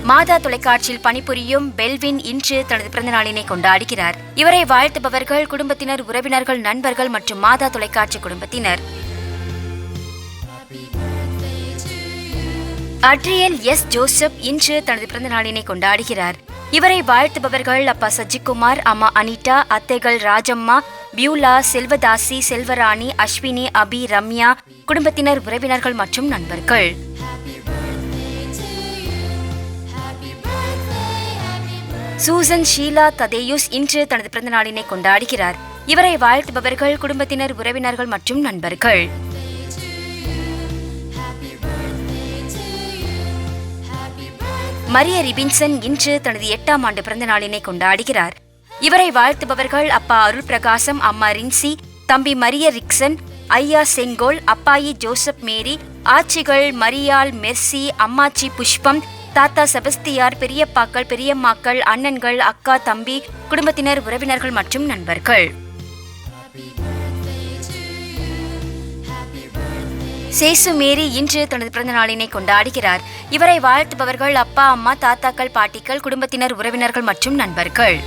மாதா தொலைக்காட்சியில் பணிபுரியும் பெல்வின் இன்று தனது பிறந்த நாளினை கொண்டாடுகிறார். இவரை வாழ்த்துபவர்கள் குடும்பத்தினர், உறவினர்கள், நண்பர்கள் மற்றும் மாதா தொலைக்காட்சி குடும்பத்தினர். அட்ரியல் எஸ். ஜோசப் இன்று தனது பிறந்த நாளினை கொண்டாடுகிறார். இவரை வாழ்த்துபவர்கள் அப்பா சஜிக்குமார், அம்மா அனிதா, அத்தைகள் ராஜம்மா, பியூலா, செல்வதாசி, செல்வராணி, அஸ்வினி, அபி, ரம்யா, குடும்பத்தினர், உறவினர்கள் மற்றும் நண்பர்கள். சூசன் ஷீலா ததேயுஸ் இன்று தனது பிறந்த நாளினை கொண்டாடுகிறார். இவரை வாழ்த்துபவர்கள் குடும்பத்தினர், உறவினர்கள் மற்றும் நண்பர்கள். மரிய ரிபின்சன் இன்று தனது 8ஆம் ஆண்டு பிறந்த நாளினை கொண்டாடுகிறார். இவரை வாழ்த்துபவர்கள் அப்பா அருள் பிரகாசம், அம்மா ரின்சி, தம்பி மரிய ரிக்சன், ஐயா செங்கோல், அப்பாயி ஜோசப் மேரி, ஆச்சிகள் மரியாள், மெர்சி, அம்மாச்சி புஷ்பம், தாத்தா செபஸ்தியார், பெரியப்பாக்கள், பெரியம்மாக்கள், அண்ணன்கள், அக்கா, தம்பி, குடும்பத்தினர், உறவினர்கள் மற்றும் நண்பர்கள். சேசு மேரி இன்று தனது பிறந்த நாளினை கொண்டாடுகிறார். இவரை வாழ்த்துபவர்கள் அப்பா, அம்மா, தாத்தாக்கள், பாட்டிகள், குடும்பத்தினர், உறவினர்கள் மற்றும் நண்பர்கள்.